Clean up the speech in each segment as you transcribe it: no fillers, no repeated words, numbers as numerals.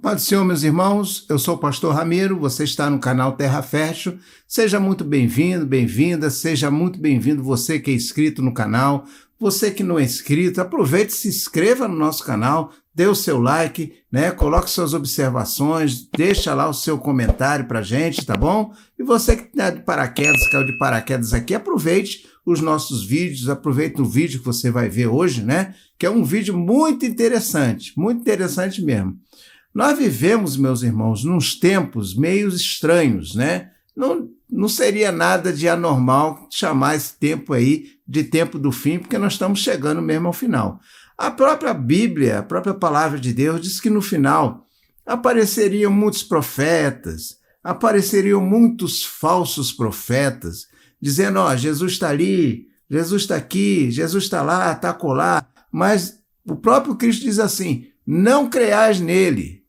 Paz do Senhor, meus irmãos, eu sou o pastor Ramiro, você está no canal Terra Fértil. Seja muito bem-vindo, bem-vinda, seja muito bem-vindo você que é inscrito no canal, você que não é inscrito, aproveite e se inscreva no nosso canal, dê o seu like, coloque suas observações, deixa lá o seu comentário pra gente, tá bom? E você que tá de paraquedas, caiu de paraquedas aqui, aproveite os nossos vídeos, aproveite o vídeo que você vai ver hoje, que é um vídeo muito interessante mesmo. Nós vivemos, meus irmãos, nos tempos meio estranhos, Não seria nada de anormal chamar esse tempo aí de tempo do fim, porque nós estamos chegando mesmo ao final. A própria Bíblia, a própria palavra de Deus, diz que no final apareceriam muitos profetas, apareceriam muitos falsos profetas, dizendo, Jesus está ali, Jesus está aqui, Jesus está lá, está acolá, mas o próprio Cristo diz assim, não creais nele,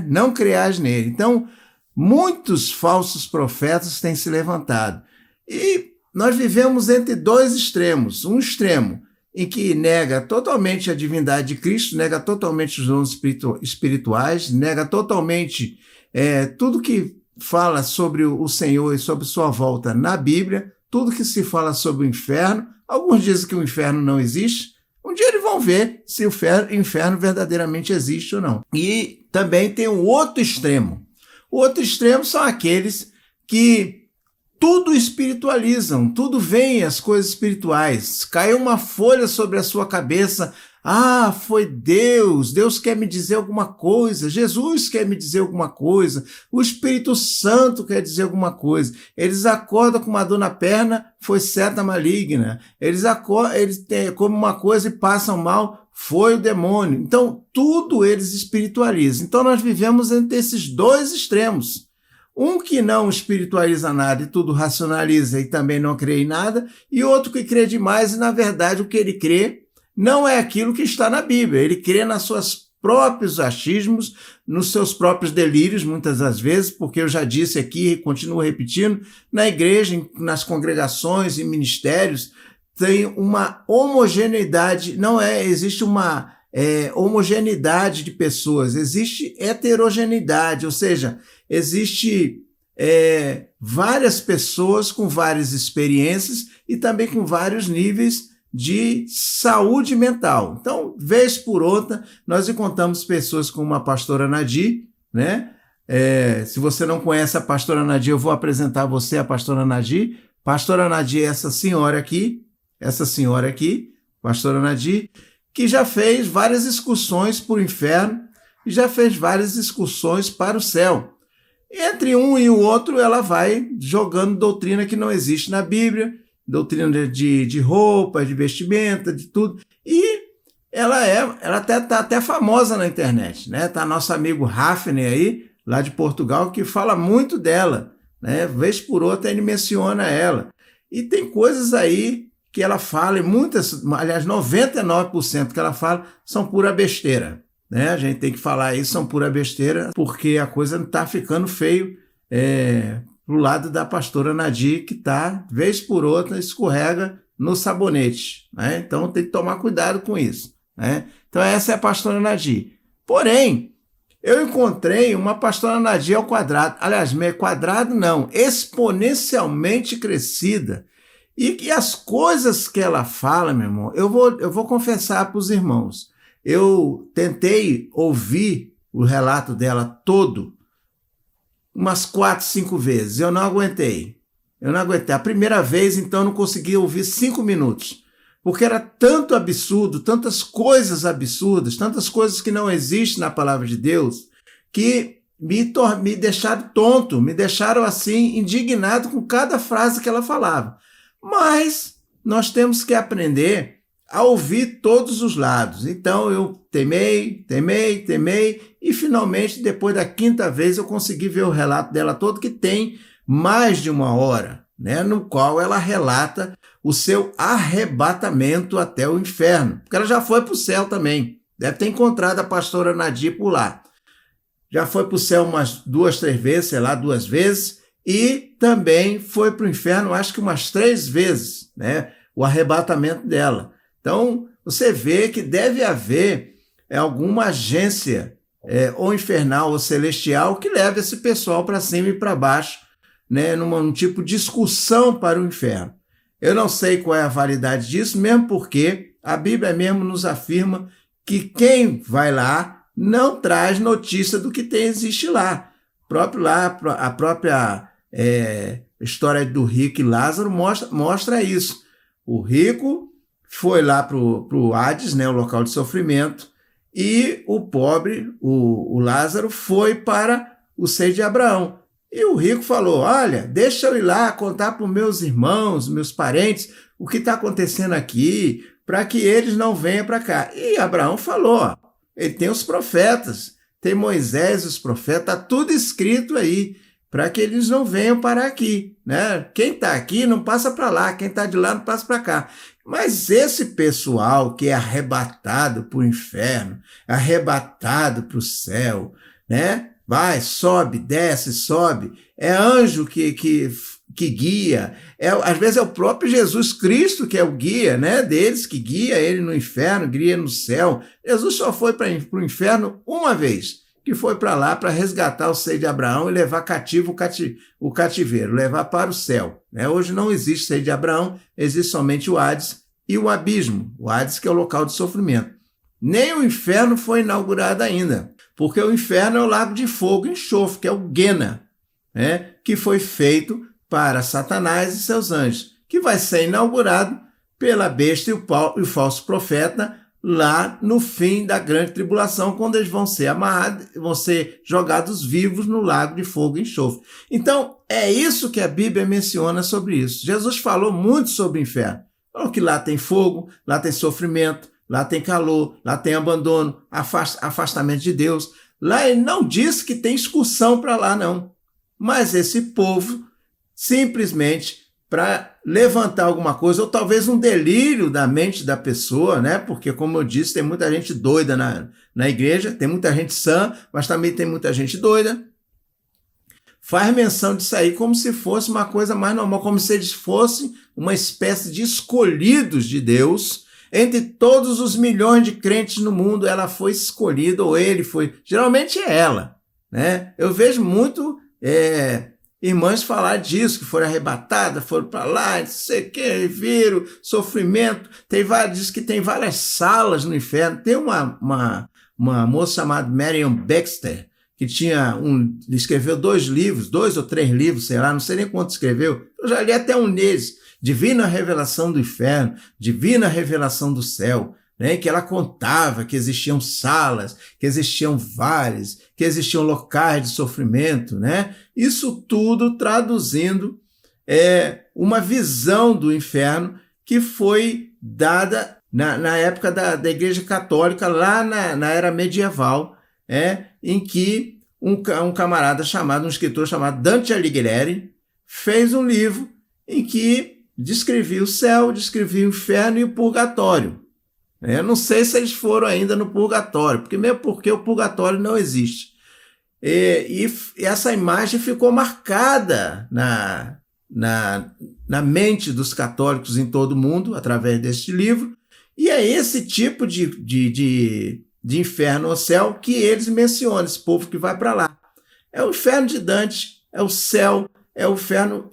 Não creais nele. Então, muitos falsos profetas têm se levantado. E nós vivemos entre dois extremos. Um extremo em que nega totalmente a divindade de Cristo, nega totalmente os dons espirituais, nega totalmente tudo que fala sobre o Senhor e sobre sua volta na Bíblia, tudo que se fala sobre o inferno. Alguns dizem que o inferno não existe. Um dia eles vão ver se o inferno verdadeiramente existe ou não. E também tem um outro extremo. O outro extremo são aqueles que tudo espiritualizam, tudo vem as coisas espirituais. Caiu uma folha sobre a sua cabeça, foi Deus, Deus quer me dizer alguma coisa, Jesus quer me dizer alguma coisa, o Espírito Santo quer dizer alguma coisa. Eles acordam com uma dor na perna, foi seta maligna. Eles comem uma coisa e passam mal, foi o demônio. Então, tudo eles espiritualizam. Então, nós vivemos entre esses dois extremos. Um que não espiritualiza nada e tudo racionaliza e também não crê em nada, e outro que crê demais e, na verdade, o que ele crê não é aquilo que está na Bíblia. Ele crê nos seus próprios achismos, nos seus próprios delírios, muitas das vezes, porque eu já disse aqui e continuo repetindo, na igreja, nas congregações e ministérios, tem uma homogeneidade, existe uma homogeneidade de pessoas, existe heterogeneidade, ou seja, existe várias pessoas com várias experiências e também com vários níveis de saúde mental. Então, vez por outra, nós encontramos pessoas como a pastora Nadir, se você não conhece a pastora Nadir, eu vou apresentar você a pastora Nadir. Pastora Nadir é essa senhora aqui, pastora Nadir, que já fez várias excursões para o inferno e já fez várias excursões para o céu. Entre um e o outro, ela vai jogando doutrina que não existe na Bíblia, doutrina de roupa, de vestimenta, de tudo. E ela está até famosa na internet, Tá nosso amigo Hafner aí, lá de Portugal, que fala muito dela, Vez por outra ele menciona ela. E tem coisas aí que ela fala, e muitas, aliás, 99% que ela fala são pura besteira, A gente tem que falar isso, são pura besteira, porque a coisa não está ficando feio pro lado da pastora Nadir, que tá, vez por outra, escorrega no sabonete, Então tem que tomar cuidado com isso, Então essa é a pastora Nadir. Porém, eu encontrei uma pastora Nadir ao quadrado, aliás, meio quadrado não, exponencialmente crescida, e as coisas que ela fala, meu irmão, eu vou confessar para os irmãos, eu tentei ouvir o relato dela todo, umas 4, 5 vezes, eu não aguentei. A primeira vez, então, eu não consegui ouvir 5 minutos, porque era tanto absurdo, tantas coisas absurdas, tantas coisas que não existem na palavra de Deus, que me deixaram tonto, me deixaram assim, indignado com cada frase que ela falava. Mas nós temos que aprender a ouvir todos os lados. Então eu temei, e finalmente, depois da 5ª vez, eu consegui ver o relato dela todo, que tem mais de 1 hora, no qual ela relata o seu arrebatamento até o inferno, porque ela já foi para o céu também, deve ter encontrado a pastora Nadir por lá. Já foi para o céu umas 2, 3 vezes, 2 vezes, e também foi para o inferno, acho que umas 3 vezes, o arrebatamento dela. Então, você vê que deve haver alguma agência ou infernal ou celestial, que leva esse pessoal para cima e para baixo, né, num tipo de discussão para o inferno. Eu não sei qual é a validade disso, mesmo porque a Bíblia mesmo nos afirma que quem vai lá não traz notícia do que existe lá. A própria história do rico e Lázaro mostra isso. O rico foi lá para o Hades, né, o local de sofrimento, e o pobre, o Lázaro, foi para o seio de Abraão. E o rico falou, olha, deixa eu ir lá contar para os meus irmãos, meus parentes, o que está acontecendo aqui, para que eles não venham para cá. E Abraão falou, ele tem os profetas, tem Moisés, os profetas, está tudo escrito aí, para que eles não venham parar aqui, né? Quem está aqui não passa para lá, quem está de lá não passa para cá. Mas esse pessoal que é arrebatado para o inferno, arrebatado para o céu, né? Vai, sobe, desce, sobe, é anjo que guia, às vezes é o próprio Jesus Cristo que é o guia, né, deles, que guia ele no inferno, guia no céu. Jesus só foi para o inferno uma vez, que foi para lá para resgatar o seio de Abraão e levar cativo o cativeiro, levar para o céu. Né? Hoje não existe seio de Abraão, existe somente o Hades e o abismo, o Hades que é o local de sofrimento. Nem o inferno foi inaugurado ainda, porque o inferno é o lago de fogo e enxofre, que é o Guena, né? Que foi feito para Satanás e seus anjos, que vai ser inaugurado pela besta e o falso profeta lá no fim da grande tribulação, quando eles vão ser amarrados, vão ser jogados vivos no lago de fogo e enxofre. Então, é isso que a Bíblia menciona sobre isso. Jesus falou muito sobre o inferno. Falou que lá tem fogo, lá tem sofrimento, lá tem calor, lá tem abandono, afastamento de Deus. Lá ele não disse que tem excursão para lá, não. Mas esse povo, simplesmente para levantar alguma coisa, ou talvez um delírio da mente da pessoa, né? Porque, como eu disse, tem muita gente doida na igreja, tem muita gente sã, mas também tem muita gente doida. Faz menção disso aí como se fosse uma coisa mais normal, como se eles fossem uma espécie de escolhidos de Deus. Entre todos os milhões de crentes no mundo, ela foi escolhida, ou ele foi. Geralmente é ela, né? Eu vejo muito irmãs falar disso, que foram arrebatadas, foram para lá, não sei o que, viram, sofrimento. Diz que tem várias salas no inferno. Tem uma moça chamada Marion Baxter, que escreveu 2 ou 3 livros, sei lá, não sei nem quanto escreveu. Eu já li até um deles. Divina Revelação do Inferno, Divina Revelação do Céu, né? Que ela contava que existiam salas, que existiam vales, que existiam locais de sofrimento, né? Isso tudo traduzindo uma visão do inferno que foi dada na época da Igreja Católica, lá na era medieval, em que um escritor chamado Dante Alighieri fez um livro em que descrevia o céu, descrevia o inferno e o purgatório. Eu não sei se eles foram ainda no purgatório, mesmo porque o purgatório não existe. E essa imagem ficou marcada na mente dos católicos em todo o mundo, através deste livro, e é esse tipo de inferno ou céu que eles mencionam, esse povo que vai para lá. É o inferno de Dante, é o céu, é o inferno,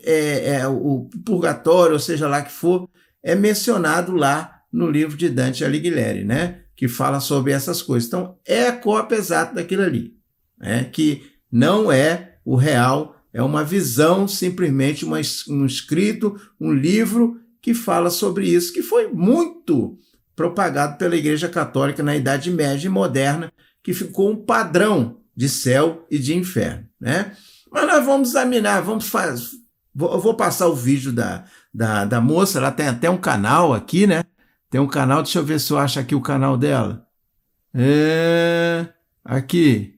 o purgatório, ou seja lá que for, é mencionado lá no livro de Dante Alighieri, né? Que fala sobre essas coisas. Então, é a cópia exata daquilo ali, né? Que não é o real, é uma visão, simplesmente um escrito, um livro que fala sobre isso, que foi muito propagado pela Igreja Católica na Idade Média e Moderna, que ficou um padrão de céu e de inferno, né? Mas nós vamos examinar, eu vou passar o vídeo da moça, ela tem até um canal aqui, né? Tem um canal, deixa eu ver se eu acho aqui o canal dela. Aqui,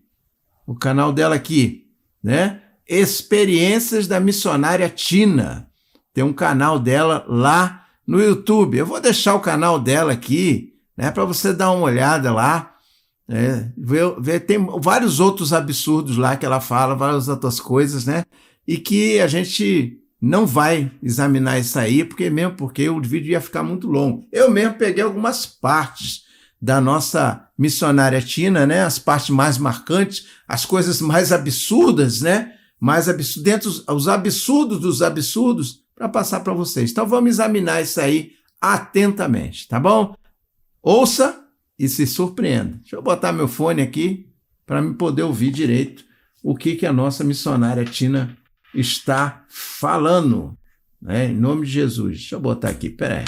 o canal dela aqui, né? Experiências da Missionária Tina. Tem um canal dela lá no YouTube. Eu vou deixar o canal dela aqui, né? Para você dar uma olhada lá. Tem vários outros absurdos lá que ela fala, várias outras coisas, né? E que a gente não vai examinar isso aí, porque o vídeo ia ficar muito longo. Eu mesmo peguei algumas partes da nossa missionária Tina, né? As partes mais marcantes, as coisas mais absurdas, né? Dentro os absurdos dos absurdos, para passar para vocês. Então vamos examinar isso aí atentamente, tá bom? Ouça e se surpreenda. Deixa eu botar meu fone aqui para me poder ouvir direito o que a nossa missionária Tina está falando, né? Em nome de Jesus. Deixa eu botar aqui, peraí.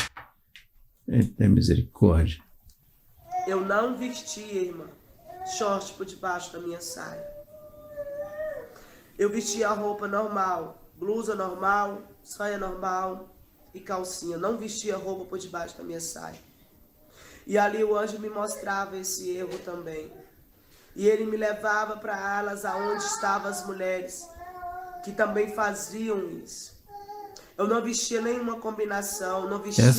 Tem misericórdia. Eu não vestia, irmã, short por debaixo da minha saia. Eu vestia a roupa normal, blusa normal, saia normal e calcinha. Não vestia roupa por debaixo da minha saia. E ali o anjo me mostrava esse erro também. E ele me levava para alas aonde estavam as mulheres que também faziam isso. Eu não vestia nenhuma combinação, não vestia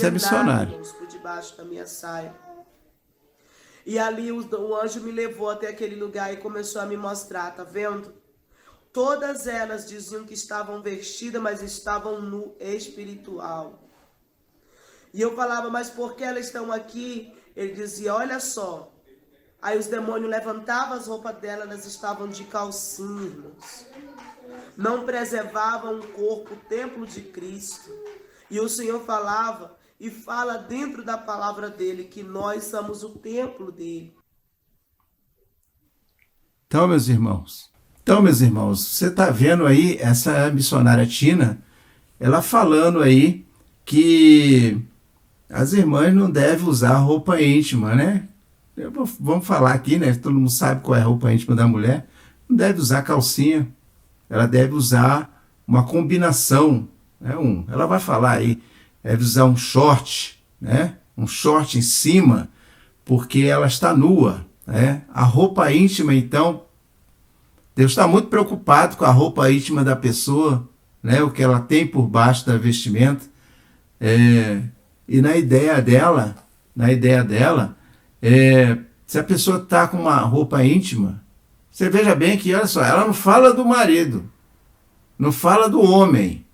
nada por debaixo da minha saia. E ali o anjo me levou até aquele lugar e começou a me mostrar, tá vendo? Todas elas diziam que estavam vestidas, mas estavam no espiritual. E eu falava, mas por que elas estão aqui? Ele dizia, olha só. Aí os demônios levantavam as roupas delas, elas estavam de calcinha, irmãos. Não preservavam o corpo, o templo de Cristo. E o Senhor falava e fala dentro da palavra dele que nós somos o templo dele. Então, meus irmãos, você está vendo aí essa missionária Tina, ela falando aí que as irmãs não devem usar roupa íntima, né? Vamos falar aqui, né? Todo mundo sabe qual é a roupa íntima da mulher. Não deve usar calcinha, ela deve usar uma combinação, né? Ela vai falar aí, deve usar um short, né? Um short em cima, porque ela está nua, né? A roupa íntima, então, Deus está muito preocupado com a roupa íntima da pessoa, né? O que ela tem por baixo da vestimenta. E na ideia dela, se a pessoa está com uma roupa íntima, você veja bem que, olha só, ela não fala do marido, não fala do homem,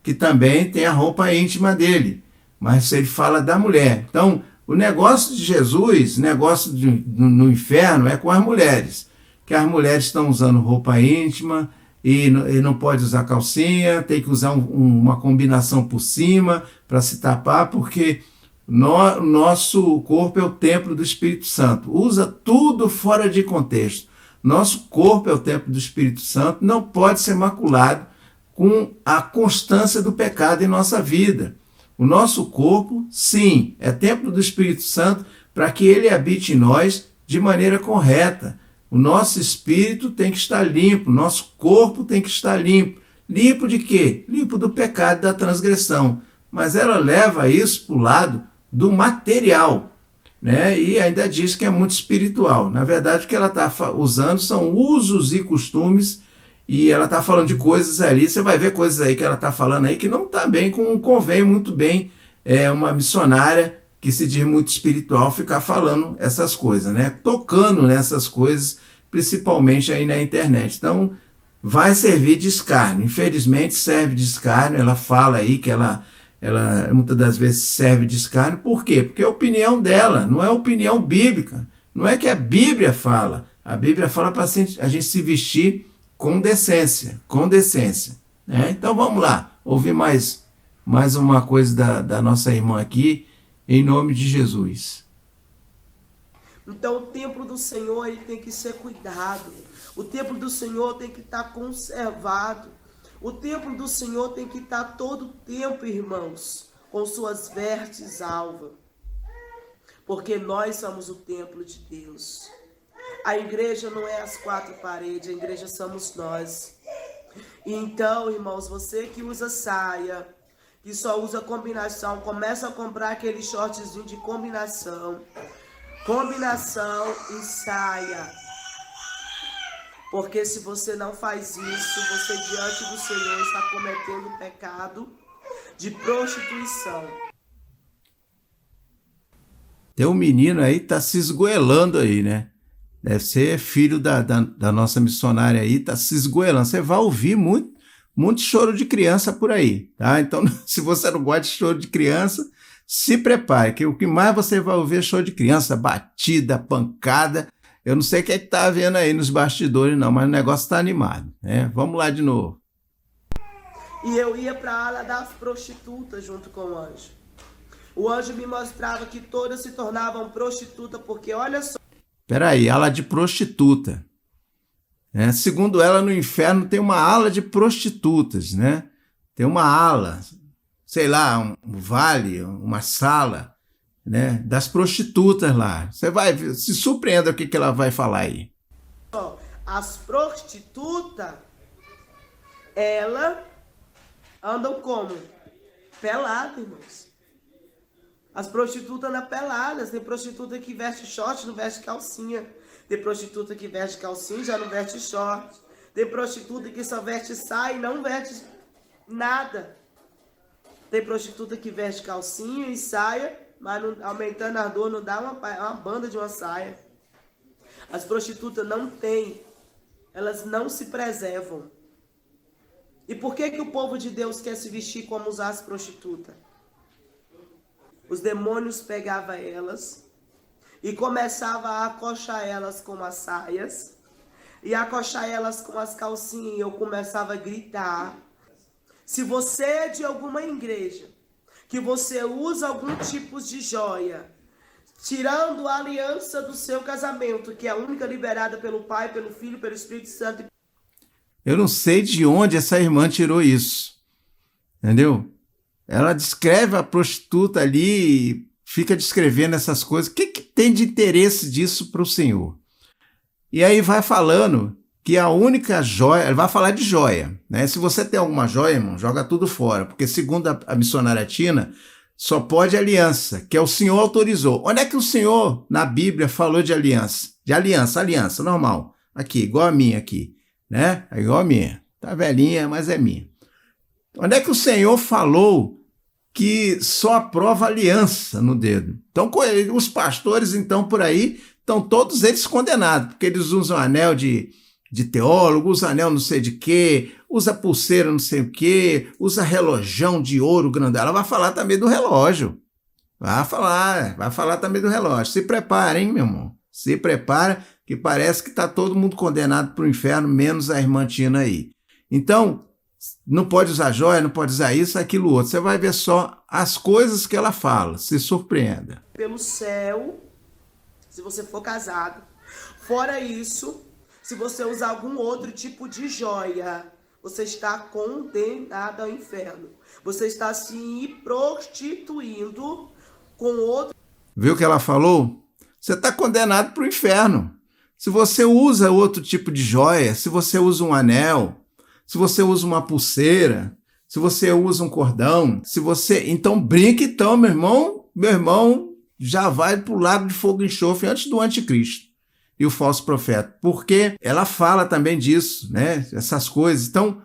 que também tem a roupa íntima dele, mas ele fala da mulher. Então, o negócio de Jesus, no inferno é com as mulheres, que as mulheres estão usando roupa íntima e não pode usar calcinha, tem que usar uma combinação por cima para se tapar, porque nosso corpo é o templo do Espírito Santo. Usa tudo fora de contexto. Nosso corpo é o templo do Espírito Santo, não pode ser maculado com a constância do pecado em nossa vida. O nosso corpo, sim, é templo do Espírito Santo para que ele habite em nós de maneira correta. O nosso espírito tem que estar limpo, nosso corpo tem que estar limpo. Limpo de quê? Limpo do pecado e da transgressão. Mas ela leva isso para o lado do material, né? E ainda diz que é muito espiritual. Na verdade, o que ela está usando são usos e costumes, e ela está falando de coisas ali, você vai ver coisas aí que ela está falando aí que não está bem, convém muito bem uma missionária que se diz muito espiritual ficar falando essas coisas, né? Tocando nessas coisas, principalmente aí na internet. Então, vai servir de escárnio. Infelizmente, serve de escárnio. Ela fala aí que ela muitas das vezes serve de escárnio. Por quê? Porque é a opinião dela, não é opinião bíblica. Não é que a Bíblia fala. A Bíblia fala para a gente se vestir com decência, né? Então, vamos lá, ouvir mais uma coisa da nossa irmã aqui, em nome de Jesus. Então o templo do Senhor ele tem que ser cuidado. O templo do Senhor tem que estar conservado. O templo do Senhor tem que estar todo o tempo, irmãos, com suas vestes alvas. Porque nós somos o templo de Deus. A igreja não é as quatro paredes, a igreja somos nós. Então, irmãos, você que usa saia, que só usa combinação, começa a comprar aquele shortzinho de combinação e saia. Porque se você não faz isso, você diante do Senhor está cometendo pecado de prostituição. Tem um menino aí que está se esgoelando aí, né? Deve ser filho da nossa missionária aí, está se esgoelando. Você vai ouvir muito choro de criança por aí, tá? Então, se você não gosta de choro de criança, se prepare, que o que mais você vai ouvir é show de criança, batida, pancada. Eu não sei o que é que tá vendo aí nos bastidores, não, mas o negócio tá animado, né? Vamos lá de novo. E eu ia para a ala das prostitutas junto com o anjo. O anjo me mostrava que todas se tornavam prostitutas, porque olha só. Peraí, ala de prostituta. Segundo ela, no inferno tem uma ala de prostitutas, né? Tem uma ala, sei lá, um vale, uma sala, né? Das prostitutas lá. Você vai, se surpreenda o que ela vai falar aí. As prostitutas, elas andam como? Peladas, irmãos. As prostitutas andam peladas. Tem prostituta que veste short, não veste calcinha. Tem prostituta que veste calcinha e já não veste short. Tem prostituta que só veste saia e não veste nada. Tem prostituta que veste calcinha e saia, mas não, aumentando a dor não dá uma banda de uma saia. As prostitutas não têm. Elas não se preservam. E por que o povo de Deus quer se vestir como usar as prostitutas? Os demônios pegavam elas e começavam a acochar elas com as saias e acochar elas com as calcinhas. E eu começava a gritar. Se você é de alguma igreja que você usa algum tipo de joia, tirando a aliança do seu casamento, que é a única liberada pelo Pai, pelo Filho, pelo Espírito Santo. Eu não sei de onde essa irmã tirou isso, entendeu? Ela descreve a prostituta ali e fica descrevendo essas coisas. O que tem de interesse disso para o Senhor? E aí vai falando que a única joia, ela vai falar de joia, né? Se você tem alguma joia, irmão, joga tudo fora, porque segundo a missionária Tina, só pode aliança, que é o Senhor autorizou. Onde é que o Senhor, na Bíblia, falou de aliança? De aliança, normal. Aqui, igual a minha aqui, né? É igual a minha. Tá velhinha, mas é minha. Onde é que o Senhor falou que só aprova aliança no dedo? Então, os pastores, então, por aí, estão todos eles condenados, porque eles usam anel de teólogo, usa anel não sei de quê, usa pulseira não sei o quê, usa relojão de ouro grandão. Ela vai falar também do relógio. Vai falar também do relógio. Se prepara, hein, meu irmão? Se prepara, que parece que está todo mundo condenado para o inferno, menos a irmã Tina aí. Então, não pode usar joia, não pode usar isso, aquilo, outro. Você vai ver só as coisas que ela fala. Se surpreenda. Pelo céu, se você for casado. Fora isso, se você usar algum outro tipo de joia, você está condenado ao inferno. Você está se prostituindo com outro. Viu o que ela falou? Você está condenado para o inferno. Se você usa outro tipo de joia, se você usa um anel, se você usa uma pulseira, se você usa um cordão, então brinque então, meu irmão já vai para o lago de fogo e enxofre antes do anticristo e o falso profeta, porque ela fala também disso, né? Essas coisas. Então,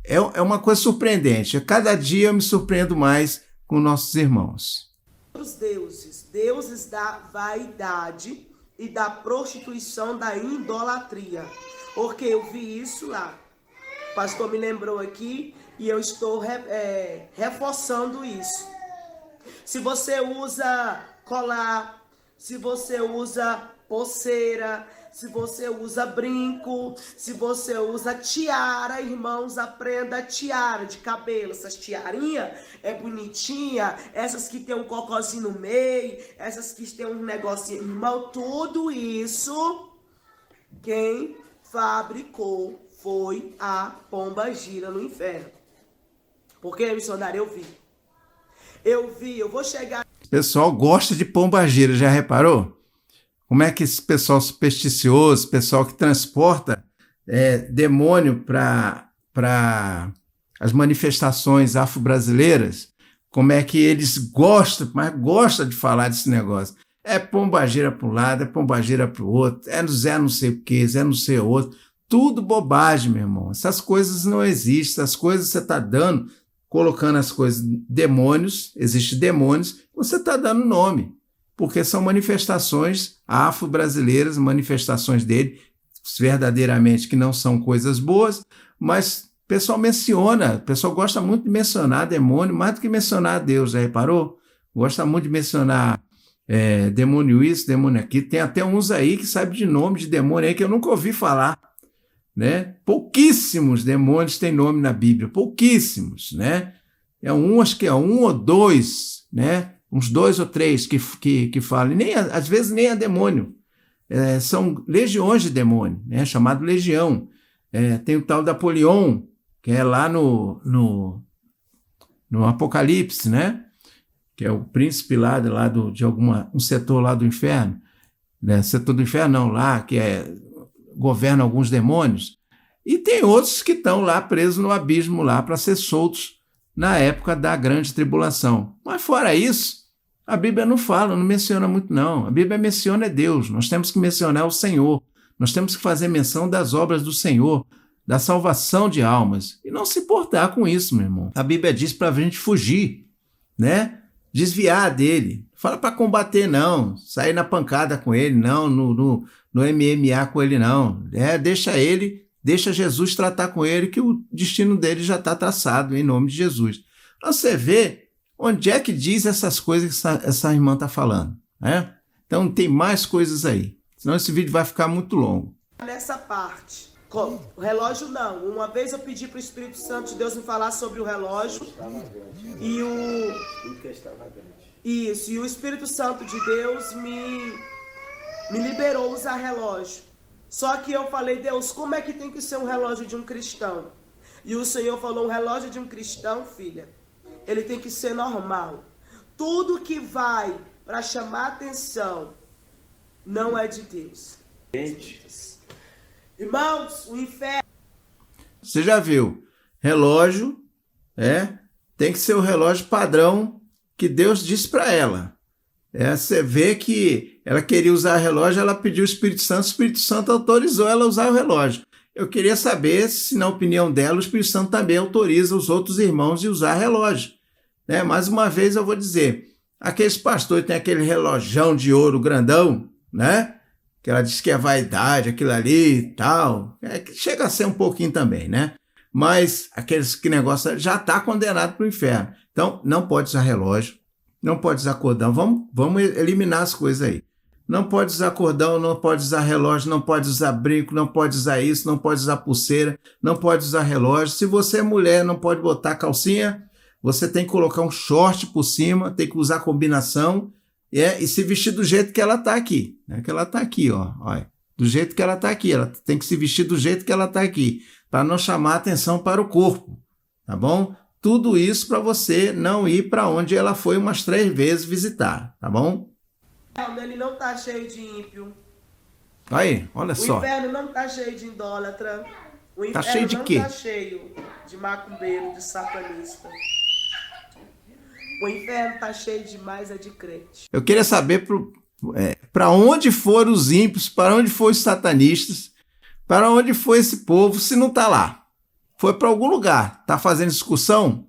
é uma coisa surpreendente. Cada dia eu me surpreendo mais com nossos irmãos. Os deuses da vaidade e da prostituição, da idolatria. Porque eu vi isso lá. O pastor me lembrou aqui e eu estou reforçando isso. Se você usa colar, se você usa pulseira, se você usa brinco, se você usa tiara, irmãos, aprenda tiara de cabelo. Essas tiarinhas é bonitinha, essas que tem um cocôzinho no meio, essas que tem um negocinho. Irmão, tudo isso, quem fabricou foi a pombagira no inferno. Porque, missionário, eu vou chegar... O pessoal gosta de pombagira, já reparou? Como é que esse pessoal supersticioso, pessoal que transporta demônio para as manifestações afro-brasileiras, como é que eles gostam de falar desse negócio? É pombagira para um lado, é pombagira para o outro, é Zé não sei o que, Zé não sei o outro. Tudo bobagem, meu irmão. Essas coisas não existem, essas coisas você está dando, colocando as coisas, demônios, existem demônios, você está dando nome. Porque são manifestações afro-brasileiras, manifestações dele, verdadeiramente que não são coisas boas, mas o pessoal menciona, o pessoal gosta muito de mencionar demônio, mais do que mencionar Deus, já reparou? gosta muito de mencionar demônio isso, demônio aquilo. Tem até uns aí que sabem de nome de demônio aí que eu nunca ouvi falar, né? Pouquíssimos demônios têm nome na Bíblia, pouquíssimos, né? Acho que é um ou dois, né? Uns 2 ou 3 que falam, às vezes nem é demônio, são legiões de demônio, né? Chamado legião. Tem o tal da Apolion, que é lá no Apocalipse, né? Que é o príncipe lá de um setor lá do inferno, né? Setor do inferno não, lá que governa alguns demônios, e tem outros que estão lá presos no abismo lá para ser soltos na época da grande tribulação. Mas fora isso, a Bíblia não fala, não menciona muito não. A Bíblia menciona Deus, nós temos que mencionar o Senhor, nós temos que fazer menção das obras do Senhor, da salvação de almas, e não se importar com isso, meu irmão. A Bíblia diz para a gente fugir, né? Desviar dele. Fala para combater, não. Sair na pancada com ele, não. No MMA com ele, não. Deixa Jesus tratar com ele, que o destino dele já está traçado, em nome de Jesus. Então você vê onde é que diz essas coisas que essa irmã está falando, né? Então tem mais coisas aí. Senão esse vídeo vai ficar muito longo. Nessa parte, o relógio não. Uma vez eu pedi para o Espírito Santo de Deus me falar sobre o relógio. E o Espírito Santo de Deus me liberou usar relógio. Só que eu falei, Deus, como é que tem que ser um relógio de um cristão? E o Senhor falou, um relógio de um cristão, filha, ele tem que ser normal. Tudo que vai para chamar atenção não é de Deus. Irmãos, o inferno... Você já viu, relógio, tem que ser o relógio padrão que Deus disse para ela. Você vê que ela queria usar o relógio, ela pediu o Espírito Santo autorizou ela a usar o relógio. Eu queria saber se, na opinião dela, o Espírito Santo também autoriza os outros irmãos de usar relógio. Mais uma vez eu vou dizer, aqueles pastores têm aquele relógio de ouro grandão, né? Que ela diz que é vaidade, aquilo ali e tal. Chega a ser um pouquinho também, né? Mas que negócio já está condenado para o inferno. Então, não pode usar relógio, não pode usar cordão. Vamos eliminar as coisas aí. Não pode usar cordão, não pode usar relógio, não pode usar brinco, não pode usar isso, não pode usar pulseira, não pode usar relógio. Se você é mulher, não pode botar calcinha, você tem que colocar um short por cima, tem que usar combinação, e se vestir do jeito que ela está aqui. Que ela está aqui, ó. Olha, do jeito que ela está aqui. Ela tem que se vestir do jeito que ela está aqui, para não chamar atenção para o corpo, tá bom? Tudo isso para você não ir para onde ela foi umas 3 vezes visitar, tá bom? Ele não está cheio de ímpio. Aí, olha só. O inferno não está cheio de idólatra. O inferno cheio de não quê? está cheio de macumbeiro, de satanista. O inferno está cheio demais de crente. Eu queria saber para onde foram os ímpios, para onde foram os satanistas, para onde foi esse povo, se não está lá. Foi para algum lugar. Está fazendo excursão?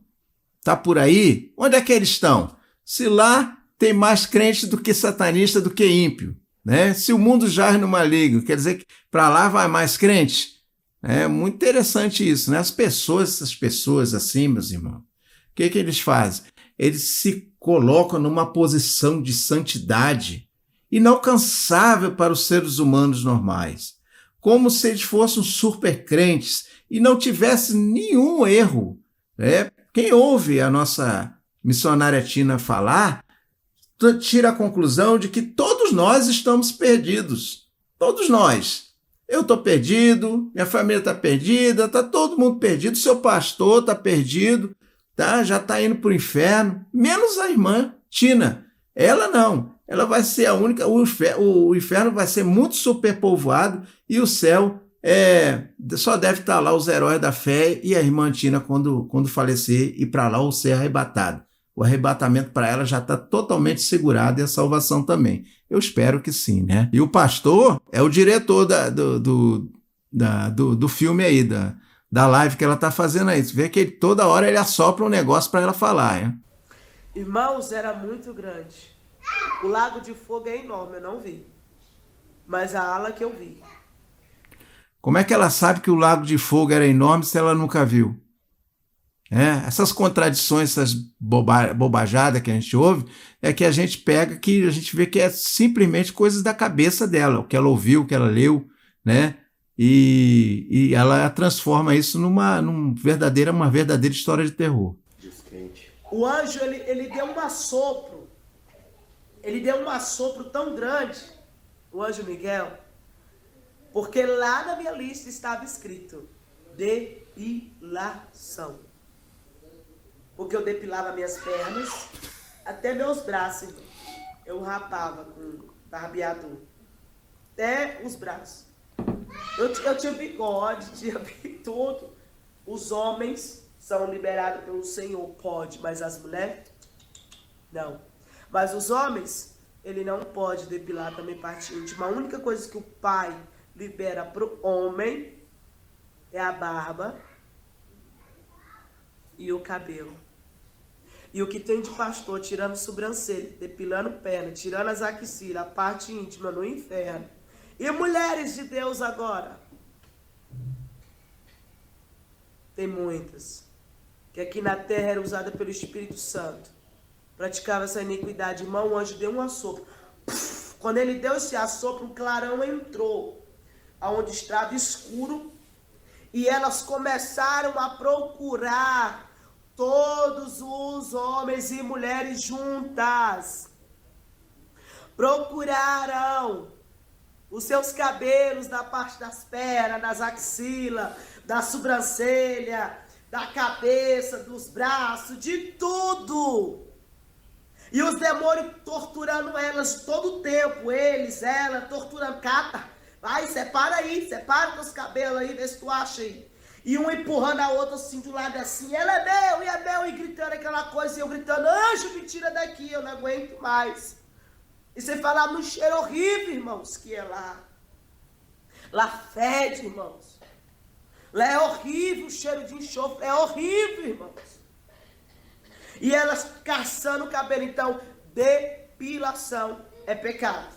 Está por aí? Onde é que eles estão? Se lá tem mais crente do que satanista, do que ímpio, né? Se o mundo jaz no maligno, quer dizer que para lá vai mais crente? É muito interessante isso, né? Essas pessoas assim, meus irmãos, o que eles fazem? Eles se colocam numa posição de santidade inalcançável para os seres humanos normais, como se eles fossem super crentes e não tivesse nenhum erro, né? Quem ouve a nossa missionária Tina falar, tira a conclusão de que todos nós estamos perdidos. Todos nós. Eu estou perdido, minha família está perdida, está todo mundo perdido, seu pastor está perdido, tá? Já está indo para o inferno, menos a irmã Tina. Ela não. Ela vai ser a única, o inferno vai ser muito superpovoado e o céu só deve estar lá os heróis da fé e a irmã Tina quando falecer e para lá ou ser arrebatado. O arrebatamento para ela já está totalmente segurado e a salvação também. Eu espero que sim, né? E o pastor é o diretor do filme aí, da live que ela está fazendo aí. Você vê que toda hora ele assopra um negócio para ela falar, hein? Irmãos, era muito grande. O lago de fogo é enorme, eu não vi. Mas a ala que eu vi. Como é que ela sabe que o lago de fogo era enorme se ela nunca viu? né? Essas contradições, essas bobajadas que a gente ouve, é que a gente pega, que a gente vê que é simplesmente coisas da cabeça dela, o que ela ouviu, o que ela leu, né? E ela transforma isso uma verdadeira história de terror. O anjo, ele deu um assopro. Ele deu um assopro tão grande, o anjo Miguel, porque lá na minha lista estava escrito depilação. Porque eu depilava minhas pernas, até meus braços. Eu rapava com barbeador. Até os braços. Eu tinha bigode, tinha tudo. Os homens são liberados pelo Senhor, pode, mas as mulheres, não. Mas os homens, ele não pode depilar também parte íntima. A única coisa que o pai libera para o homem é a barba e o cabelo. E o que tem de pastor tirando sobrancelha, depilando perna, tirando as axilas, a parte íntima no inferno. E mulheres de Deus agora? Tem muitas. Que aqui na terra era usada pelo Espírito Santo. Praticava essa iniquidade. Irmão, o anjo deu um assopro. Quando ele deu esse assopro, o clarão entrou. Aonde estava escuro. E elas começaram a procurar todos os homens e mulheres juntas. Procuraram os seus cabelos da parte das pernas, das axilas, da sobrancelha, da cabeça, dos braços, de tudo. E os demônios torturando elas todo o tempo, ela, torturando. Cata, vai, separa aí, separa teus cabelos aí, vê se tu acha aí. E um empurrando a outra assim, do lado assim, ela é meu, e gritando aquela coisa, e eu gritando, anjo, me tira daqui, eu não aguento mais. E você falar num cheiro horrível, irmãos, que é lá. Lá fede, irmãos. Lá é horrível o cheiro de enxofre, é horrível, irmãos. E elas caçando o cabelo, então, depilação é pecado.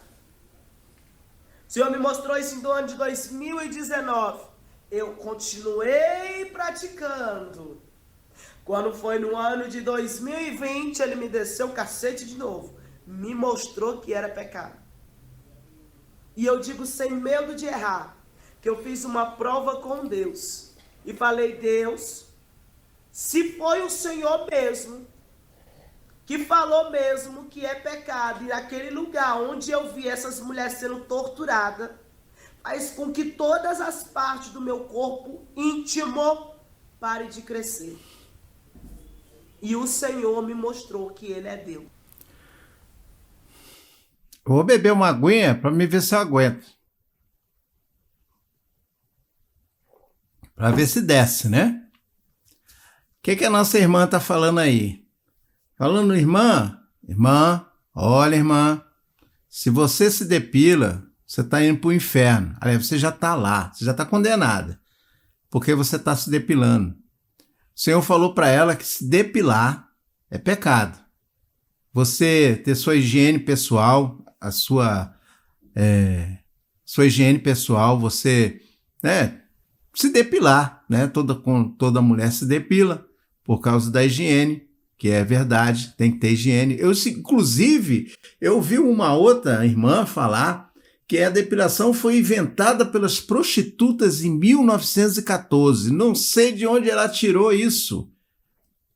O Senhor me mostrou isso no ano de 2019. Eu continuei praticando. Quando foi no ano de 2020, ele me desceu o cacete de novo. Me mostrou que era pecado. E eu digo sem medo de errar, que eu fiz uma prova com Deus. E falei, Deus, se foi o Senhor mesmo, que falou mesmo que é pecado, e naquele lugar onde eu vi essas mulheres sendo torturadas, faz com que todas as partes do meu corpo íntimo parem de crescer. E o Senhor me mostrou que Ele é Deus. Eu vou beber uma aguinha para me ver se eu aguento. Para ver se desce, né? O que a nossa irmã está falando aí? Falando, irmã, olha, irmã, se você se depila, você está indo para o inferno. Aliás, você já está lá, você já está condenada, porque você está se depilando. O Senhor falou para ela que se depilar é pecado. Você ter sua higiene pessoal, a sua higiene pessoal, você se depilar, né? Toda mulher se depila por causa da higiene, que é verdade, tem que ter higiene. Inclusive, eu vi uma outra irmã falar que a depilação foi inventada pelas prostitutas em 1914. Não sei de onde ela tirou isso.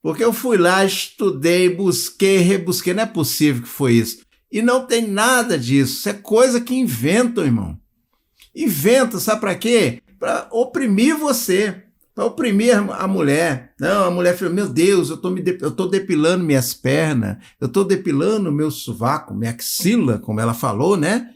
Porque eu fui lá, estudei, busquei, rebusquei. Não é possível que foi isso. E não tem nada disso. Isso é coisa que inventam, irmão. Inventam, sabe para quê? Para oprimir você. Para oprimir a mulher. Não, a mulher fala, meu Deus, eu tô depilando minhas pernas. Eu estou depilando meu sovaco, minha axila, como ela falou, né?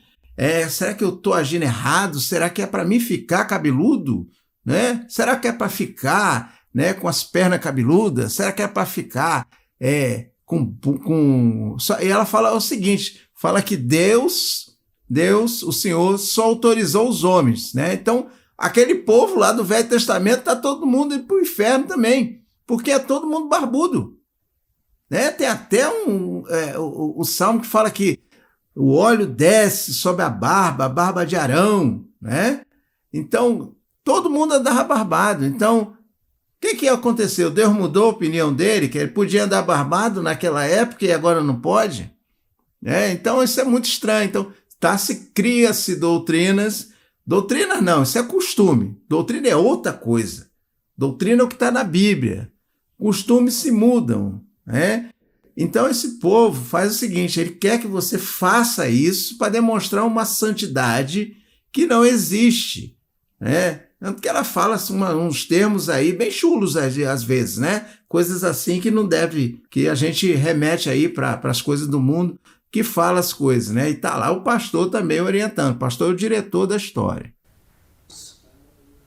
Será que eu estou agindo errado? Será que é para mim ficar cabeludo? Né? Será que é para ficar, né, com as pernas cabeludas? Será que é para ficar E ela fala o seguinte, fala que Deus, o Senhor, só autorizou os homens, né? Então, aquele povo lá do Velho Testamento está todo mundo indo para o inferno também, porque é todo mundo barbudo. Né? Tem até o Salmo que fala que o óleo desce sobre a barba de Arão, né? Então, todo mundo andava barbado. Então, que aconteceu? Deus mudou a opinião dele, que ele podia andar barbado naquela época e agora não pode? Então isso é muito estranho. Então cria-se doutrinas. Doutrina não, isso é costume. Doutrina é outra coisa. Doutrina é o que está na Bíblia. Costumes se mudam. Então esse povo faz o seguinte, ele quer que você faça isso para demonstrar uma santidade que não existe. Tanto que ela fala uns termos aí bem chulos às vezes, coisas assim que não deve, que a gente remete aí para as coisas do mundo, que fala as coisas, E tá lá o pastor também orientando. O pastor é o diretor da história.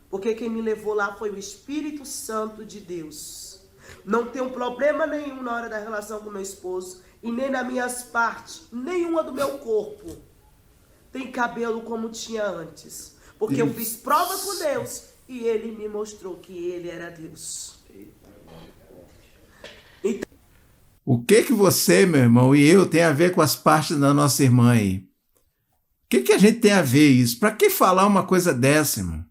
Porque quem me levou lá foi o Espírito Santo de Deus. Não tenho problema nenhum na hora da relação com meu esposo e nem nas minhas partes, nenhuma do meu corpo tem cabelo como tinha antes. Porque eu fiz prova com Deus e ele me mostrou que ele era Deus. O que você, meu irmão, e eu tem a ver com as partes da nossa irmã aí? O que a gente tem a ver isso? Para que falar uma coisa dessa, irmão?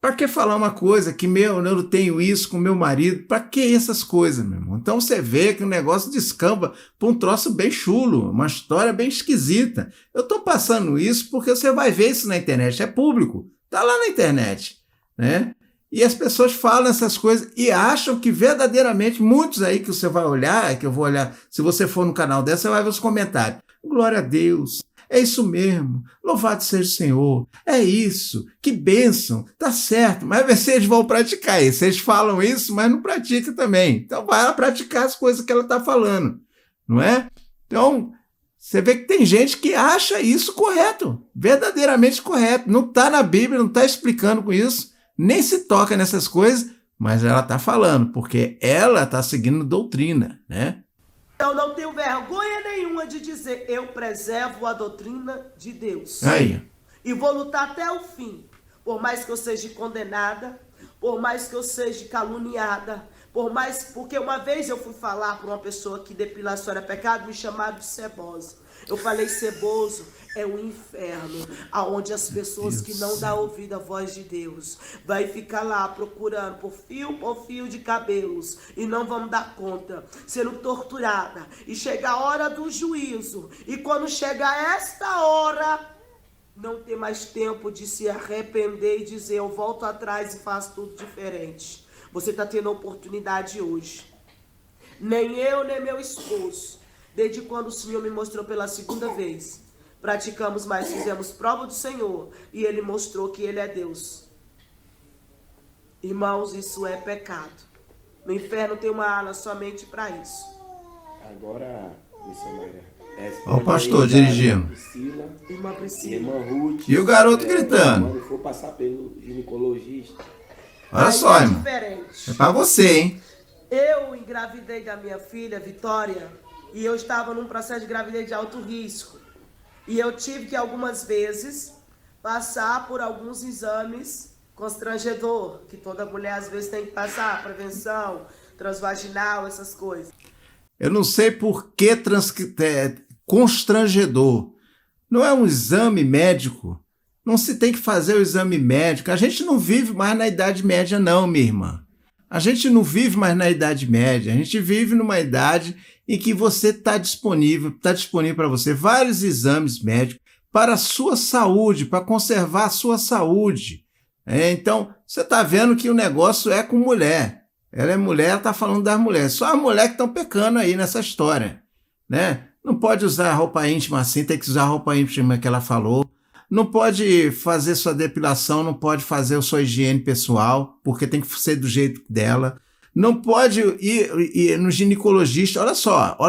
Para que falar uma coisa que eu não tenho isso com meu marido? Para que essas coisas, meu irmão? Então você vê que o negócio descamba para um troço bem chulo, uma história bem esquisita. Eu estou passando isso porque você vai ver isso na internet, é público, está lá na internet, E as pessoas falam essas coisas e acham que verdadeiramente, muitos aí que você vai olhar, que eu vou olhar, se você for no canal dessa, você vai ver os comentários. Glória a Deus, é isso mesmo, louvado seja o Senhor, é isso, que bênção, tá certo, mas vocês vão praticar isso, vocês falam isso, mas não praticam também. Então vai lá praticar as coisas que ela está falando, não é? Então, você vê que tem gente que acha isso correto, verdadeiramente correto, não está na Bíblia, não está explicando com isso, nem se toca nessas coisas, mas ela está falando, porque ela está seguindo doutrina, Eu não tenho vergonha nenhuma de dizer, eu preservo a doutrina de Deus. Aí. E vou lutar até o fim, por mais que eu seja condenada, por mais que eu seja caluniada, porque uma vez eu fui falar para uma pessoa que depilação era pecado, me chamaram de cebosa. Eu falei, ceboso é o inferno, aonde as pessoas que não dão ouvido à voz de Deus vai ficar lá procurando por fio de cabelos e não vão dar conta, sendo torturada. E chega a hora do juízo, e quando chega esta hora, não tem mais tempo de se arrepender e dizer, eu volto atrás e faço tudo diferente. Você está tendo a oportunidade hoje. Nem eu, nem meu esposo, desde quando o Senhor me mostrou pela segunda vez, praticamos mais, fizemos prova do Senhor, e Ele mostrou que Ele é Deus. Irmãos, isso é pecado. No inferno tem uma ala somente para isso. Agora, missionária, Olha o pastor dirigindo. Irmã Priscila. Irmã Ruth. E o garoto gritando. Quando for passar pelo ginecologista. Olha só, irmão. Diferente. É para você, hein? Eu engravidei da minha filha, Vitória, e eu estava num processo de gravidez de alto risco. E eu tive que, algumas vezes, passar por alguns exames constrangedor, que toda mulher, às vezes, tem que passar, prevenção, transvaginal, essas coisas. Eu não sei por que constrangedor. Não é um exame médico. Não se tem que fazer o exame médico. A gente não vive mais na Idade Média, não, minha irmã. A gente não vive mais na Idade Média. A gente vive numa idade em que você está disponível para você vários exames médicos para a sua saúde, para conservar a sua saúde. Então, você está vendo que o negócio é com mulher. Ela é mulher, ela está falando das mulheres. Só as mulheres que estão pecando aí nessa história, Não pode usar roupa íntima assim, tem que usar a roupa íntima que ela falou. Não pode fazer sua depilação, não pode fazer a sua higiene pessoal, porque tem que ser do jeito dela. Não pode ir no ginecologista. Olha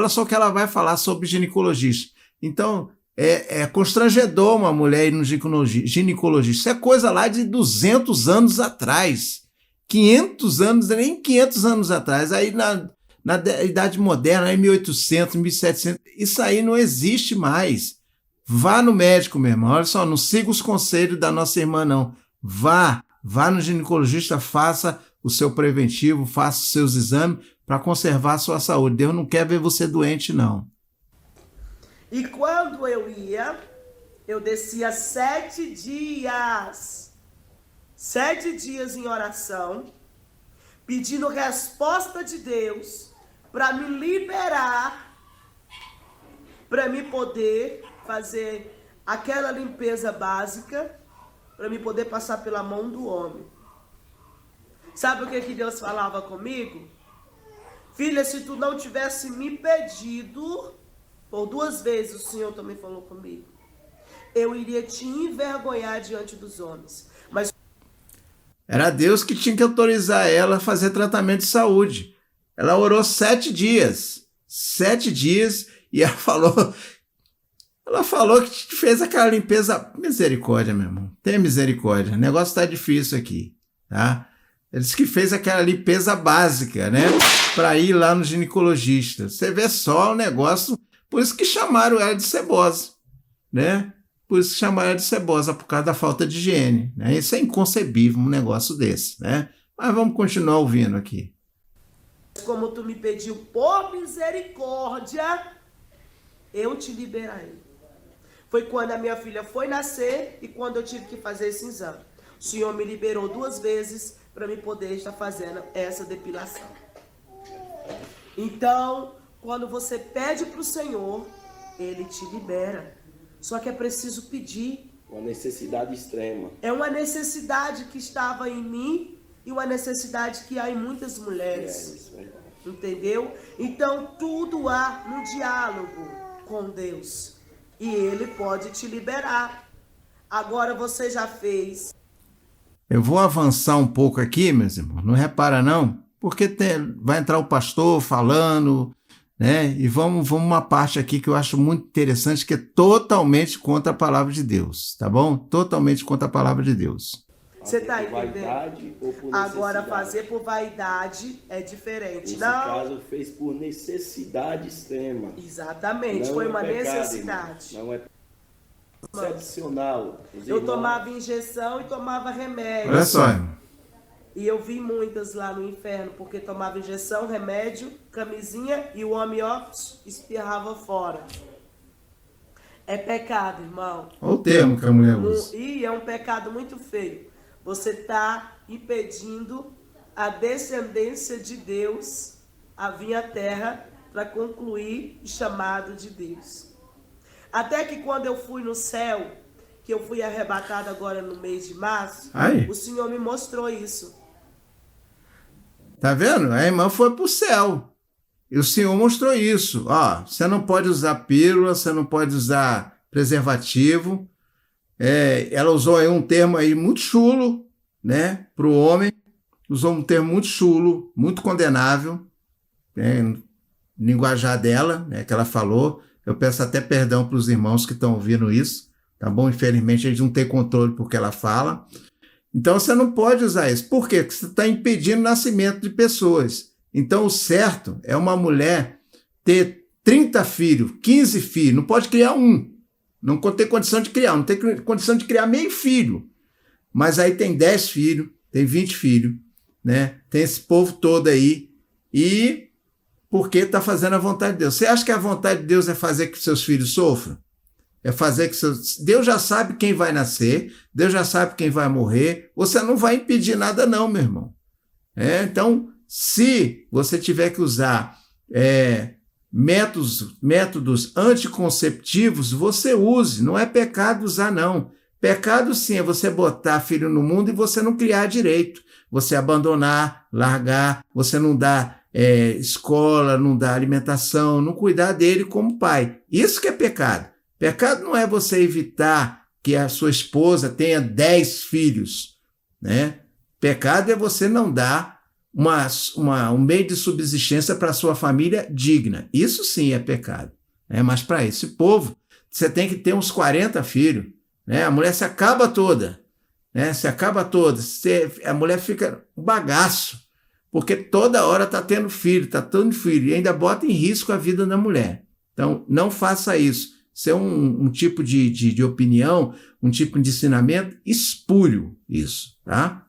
só o que ela vai falar sobre ginecologista. Então, é constrangedor uma mulher ir no ginecologista. Isso é coisa lá de 200 anos atrás. 500 anos, nem 500 anos atrás. Aí na Idade Moderna, em 1800, 1700, isso aí não existe mais. Vá no médico, meu irmão. Olha só, não siga os conselhos da nossa irmã, não. Vá no ginecologista, faça o seu preventivo, faça os seus exames para conservar a sua saúde. Deus não quer ver você doente, não. E quando eu ia, eu descia 7 dias. 7 dias em oração. pedindo resposta de Deus para me liberar, para me poder fazer aquela limpeza básica, para me poder passar pela mão do homem. Sabe o que Deus falava comigo? Filha, se tu não tivesse me pedido, por 2 vezes o Senhor também falou comigo, eu iria te envergonhar diante dos homens. Mas era Deus que tinha que autorizar ela a fazer tratamento de saúde. Ela orou 7 dias. 7 dias e ela falou que fez aquela limpeza. Misericórdia, meu irmão. Tenha misericórdia. O negócio está difícil aqui, tá? Ele disse que fez aquela limpeza básica, né? Para ir lá no ginecologista. Você vê só o negócio. Por isso que chamaram ela de cebosa, né? Por isso que chamaram ela de cebosa, por causa da falta de higiene, né? Isso é inconcebível, um negócio desse, né? Mas vamos continuar ouvindo aqui. Como tu me pediu por misericórdia, eu te liberarei. Foi quando a minha filha foi nascer e quando eu tive que fazer esse exame. O Senhor me liberou 2 vezes para me poder estar fazendo essa depilação. Então, quando você pede para o Senhor, Ele te libera. Só que é preciso pedir. Uma necessidade extrema. É uma necessidade que estava em mim e uma necessidade que há em muitas mulheres. Isso é. Entendeu? Então, tudo há no diálogo com Deus. E Ele pode te liberar. Agora você já fez. Eu vou avançar um pouco aqui, meus irmãos. Não repara não, porque vai entrar o pastor falando, né? E vamos uma parte aqui que eu acho muito interessante, que é totalmente contra a palavra de Deus, tá bom? Totalmente contra a palavra de Deus. Você está entendendo? Ou por agora, fazer por vaidade é diferente. Nesse não. caso, fez por necessidade extrema. Exatamente, não foi é uma pecado, necessidade. Irmão. Não é excepcional. Eu tomava injeção e tomava remédio. Olha só, irmão. E eu vi muitas lá no inferno, porque tomava injeção, remédio, camisinha e o homem, ó, espirrava fora. É pecado, irmão. Olha o termo que a mulher usa. E é um pecado muito feio. Você está impedindo a descendência de Deus a vir à terra para concluir o chamado de Deus. Até que quando eu fui no céu, que eu fui arrebatado agora no mês de março, Aí. o Senhor me mostrou isso. Tá vendo? A irmã foi pro céu. E o Senhor mostrou isso. Ó, você não pode usar pílula, você não pode usar preservativo. Ela usou aí um termo aí muito chulo, né, para o homem. Usou um termo muito chulo, muito condenável, né, linguajar dela, né, que ela falou. Eu peço até perdão para os irmãos que estão ouvindo isso, tá bom? Infelizmente, a gente não tem controle porque ela fala. Então, você não pode usar isso. Por quê? Porque você está impedindo o nascimento de pessoas. Então, o certo é uma mulher ter 30 filhos, 15 filhos, não pode criar um. Não tem condição de criar, não tem condição de criar meio filho. Mas aí tem 10 filhos, tem 20 filhos, né? Tem esse povo todo aí. E porque está fazendo a vontade de Deus. Você acha que a vontade de Deus é fazer que seus filhos sofram? É fazer que seus... Deus já sabe quem vai nascer, Deus já sabe quem vai morrer. Você não vai impedir nada não, meu irmão. Então, se você tiver que usar métodos anticonceptivos, você use. Não é pecado usar, não. Pecado, sim, é você botar filho no mundo e você não criar direito. Você abandonar, largar, você não dar escola, não dar alimentação, não cuidar dele como pai. Isso que é pecado. Pecado não é você evitar que a sua esposa tenha 10 filhos, né? Pecado é você não dar um meio de subsistência para a sua família digna. Isso sim é pecado. Né? Mas para esse povo, você tem que ter uns 40 filhos. Né? A mulher se acaba toda. Né? Se acaba toda. A mulher fica um bagaço. Porque toda hora está tendo filho, e ainda bota em risco a vida da mulher. Então, não faça isso. Isso é um tipo de opinião, um tipo de ensinamento espúrio, isso, tá?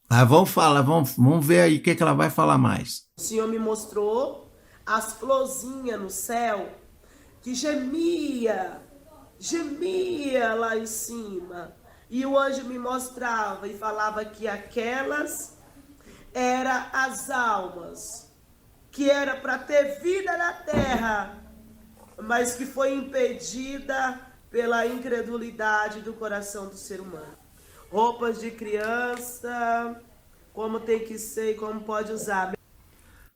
Vamos ver aí o que ela vai falar mais. O Senhor me mostrou as florzinhas no céu que gemia lá em cima. E o anjo me mostrava e falava que aquelas era as almas, que era para ter vida na terra, mas que foi impedida pela incredulidade do coração do ser humano. Roupas de criança, como tem que ser e como pode usar.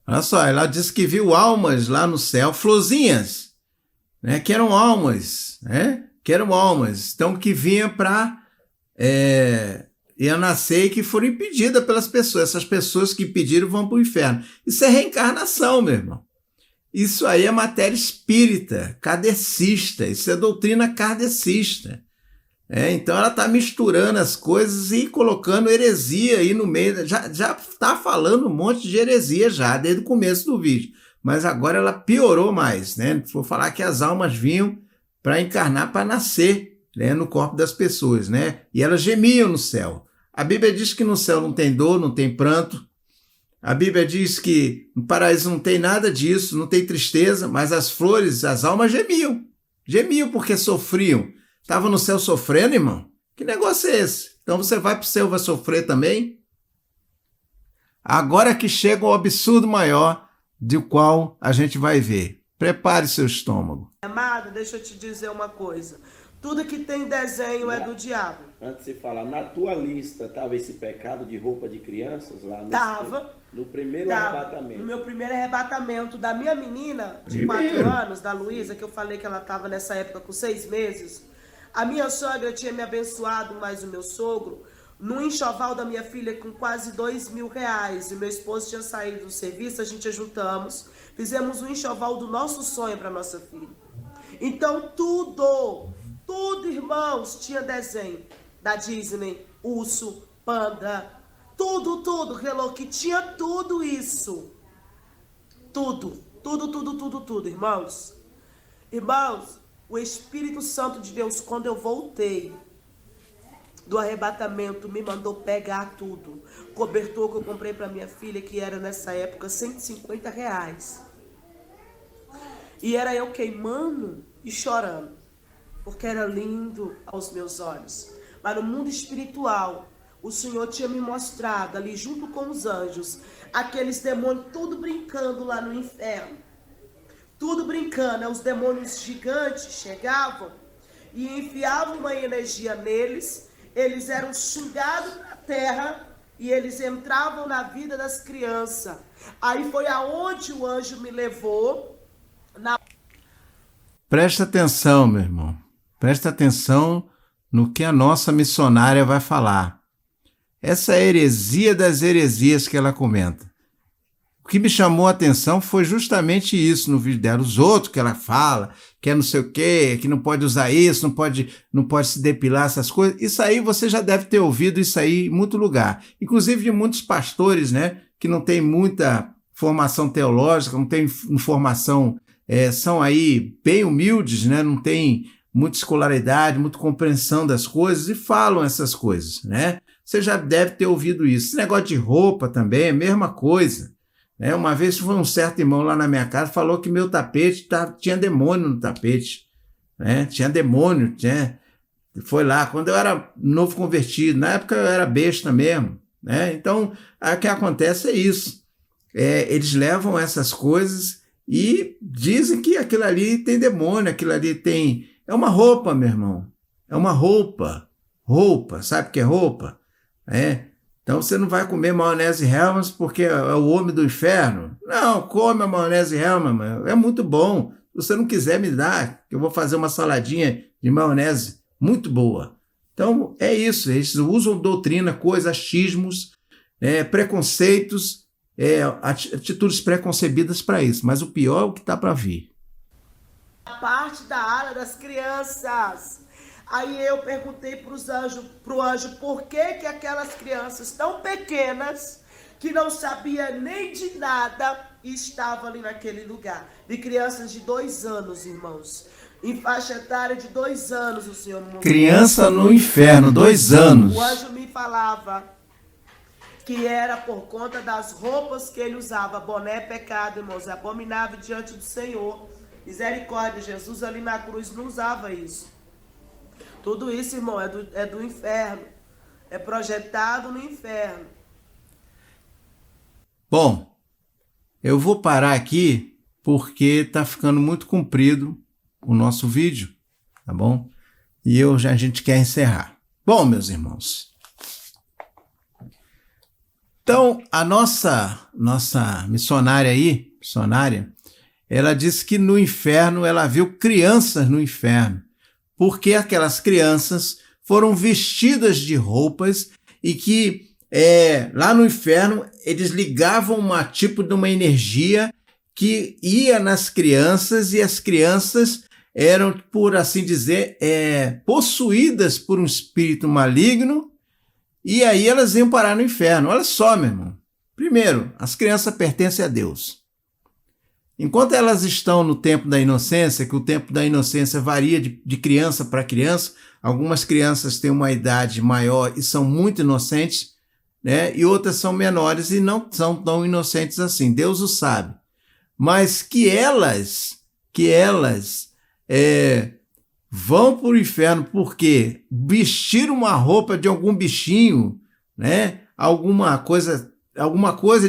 Olha só, ela disse que viu almas lá no céu, florzinhas, né? Que eram almas, né? Que eram almas, então que vinham para ia nascer e que foram impedidas pelas pessoas. Essas pessoas que pediram vão para o inferno. Isso é reencarnação, meu irmão. Isso aí é matéria espírita, kardecista. Isso é doutrina kardecista. Então ela está misturando as coisas e colocando heresia aí no meio. Já está falando um monte de heresia já, desde o começo do vídeo. Mas agora ela piorou mais, né? Vou falar que as almas vinham para encarnar, para nascer, né, no corpo das pessoas, né? E elas gemiam no céu. A Bíblia diz que no céu não tem dor, não tem pranto. A Bíblia diz que no paraíso não tem nada disso, não tem tristeza, mas as flores, as almas gemiam. Gemiam porque sofriam. Estavam no céu sofrendo, irmão? Que negócio é esse? Então você vai para o céu, vai sofrer também? Agora que chega o absurdo maior, do qual a gente vai ver. Prepare seu estômago. Amada, deixa eu te dizer uma coisa. Tudo que tem desenho é do diabo. Antes de você falar, na tua lista estava esse pecado de roupa de crianças lá? Tava. No primeiro arrebatamento. No meu primeiro arrebatamento da minha menina de 4 anos, da Luísa, que eu falei que ela estava nessa época com 6 meses. A minha sogra tinha me abençoado, mais o meu sogro, no enxoval da minha filha com quase R$2.000. E meu esposo tinha saído do serviço, a gente juntamos, fizemos um enxoval do nosso sonho para nossa filha. Então tudo, irmãos, tinha desenho da Disney, urso, panda, tudo, Hello Kitty, tinha tudo isso. Tudo, irmãos. Irmãos, o Espírito Santo de Deus, quando eu voltei do arrebatamento, me mandou pegar tudo. Cobertor que eu comprei para minha filha, que era nessa época R$150. E era eu queimando e chorando, porque era lindo aos meus olhos. Mas no mundo espiritual, o Senhor tinha me mostrado ali junto com os anjos, aqueles demônios tudo brincando lá no inferno. Tudo brincando, os demônios gigantes chegavam e enfiavam uma energia neles, eles eram sugados na terra e eles entravam na vida das crianças. Aí foi aonde o anjo me levou. Presta atenção, meu irmão. Presta atenção no que a nossa missionária vai falar. Essa é a heresia das heresias que ela comenta. O que me chamou a atenção foi justamente isso no vídeo dela. Os outros que ela fala, que é não sei o quê, que não pode usar isso, não pode se depilar, essas coisas. Isso aí você já deve ter ouvido isso aí em muito lugar. Inclusive de muitos pastores, né, que não têm muita formação teológica, não têm formação, são aí bem humildes, né, não têm muita escolaridade, muita compreensão das coisas e falam essas coisas, né? Você já deve ter ouvido isso. Esse negócio de roupa também é a mesma coisa. Uma vez foi um certo irmão lá na minha casa, falou que meu tapete tinha demônio no tapete, né? Tinha demônio, foi lá, quando eu era novo convertido, na época eu era besta mesmo, né? Então, o que acontece é isso, eles levam essas coisas e dizem que aquilo ali tem demônio, aquilo ali é uma roupa, meu irmão, é uma roupa, sabe o que é roupa? Então você não vai comer maionese Hellmann's porque é o homem do inferno. Não, come a maionese Hellmann's, é muito bom. Se você não quiser me dar, eu vou fazer uma saladinha de maionese muito boa. Então é isso, eles usam doutrina, coisas, achismos, preconceitos, atitudes preconcebidas para isso. Mas o pior é o que está para vir. A parte da área das crianças. Aí eu perguntei pro anjo por que aquelas crianças tão pequenas, que não sabia nem de nada, estavam ali naquele lugar. De crianças de 2 anos, irmãos. Em faixa etária de 2 anos, o Senhor me mostrou. Criança no inferno, 2 anos. O anjo me falava que era por conta das roupas que ele usava. Boné é pecado, irmãos, é abominável diante do Senhor. Misericórdia, Jesus ali na cruz não usava isso. Tudo isso, irmão, é do, é do inferno. É projetado no inferno. Bom, eu vou parar aqui porque está ficando muito comprido o nosso vídeo, tá bom? E a gente quer encerrar. Bom, meus irmãos, então a nossa missionária, ela disse que no inferno ela viu crianças no inferno, porque aquelas crianças foram vestidas de roupas e que lá no inferno eles ligavam tipo de uma energia que ia nas crianças e as crianças eram, por assim dizer, possuídas por um espírito maligno e aí elas iam parar no inferno. Olha só, meu irmão. Primeiro, as crianças pertencem a Deus. Enquanto elas estão no tempo da inocência, que o tempo da inocência varia de criança para criança, algumas crianças têm uma idade maior e são muito inocentes, né? E outras são menores e não são tão inocentes assim. Deus o sabe. Mas que elas vão para o inferno porque vestiram uma roupa de algum bichinho, né? Alguma coisa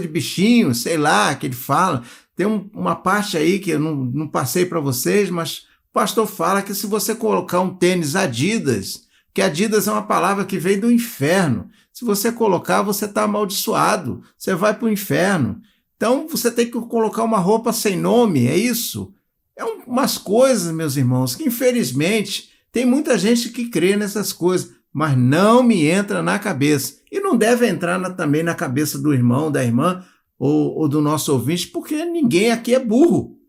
de bichinho, sei lá, que ele fala. Tem uma parte aí que eu não passei para vocês, mas o pastor fala que se você colocar um tênis Adidas, que Adidas é uma palavra que vem do inferno, se você colocar, você está amaldiçoado, você vai para o inferno. Então, você tem que colocar uma roupa sem nome, é isso? Umas coisas, meus irmãos, que infelizmente tem muita gente que crê nessas coisas, mas não me entra na cabeça. E não deve entrar também na cabeça do irmão, da irmã ou do nosso ouvinte, porque ninguém aqui é burro.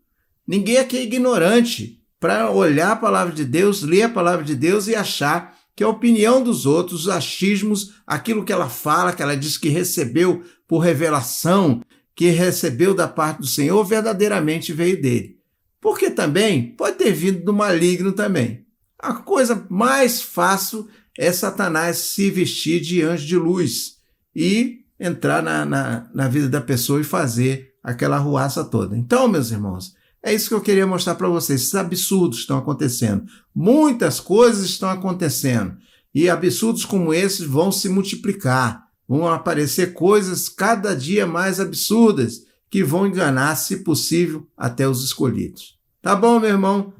Ninguém aqui é ignorante para olhar a palavra de Deus, ler a palavra de Deus e achar que a opinião dos outros, os achismos, aquilo que ela fala, que ela diz que recebeu por revelação, que recebeu da parte do Senhor, verdadeiramente veio dele. Porque também pode ter vindo do maligno também. A coisa mais fácil é Satanás se vestir de anjo de luz e entrar na vida da pessoa e fazer aquela arruaça toda. Então, meus irmãos, é isso que eu queria mostrar para vocês. Esses absurdos estão acontecendo. Muitas coisas estão acontecendo. E absurdos como esses vão se multiplicar. Vão aparecer coisas cada dia mais absurdas que vão enganar, se possível, até os escolhidos. Tá bom, meu irmão?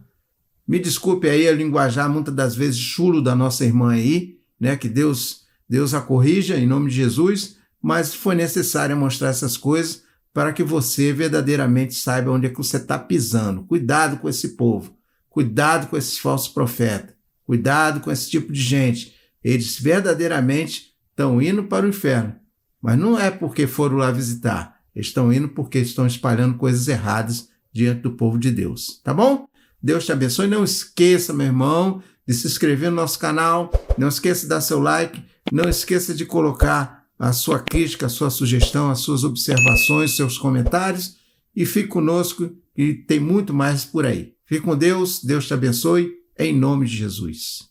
Me desculpe aí a linguajar muitas das vezes chulo da nossa irmã aí, né? Que Deus a corrija em nome de Jesus, mas foi necessário mostrar essas coisas para que você verdadeiramente saiba onde é que você está pisando. Cuidado com esse povo, cuidado com esses falsos profetas, cuidado com esse tipo de gente. Eles verdadeiramente estão indo para o inferno, mas não é porque foram lá visitar. Eles estão indo porque estão espalhando coisas erradas diante do povo de Deus. Tá bom? Deus te abençoe. Não esqueça, meu irmão, de se inscrever no nosso canal. Não esqueça de dar seu like. Não esqueça de colocar a sua crítica, a sua sugestão, as suas observações, seus comentários. E fique conosco, que tem muito mais por aí. Fique com Deus. Deus te abençoe. Em nome de Jesus.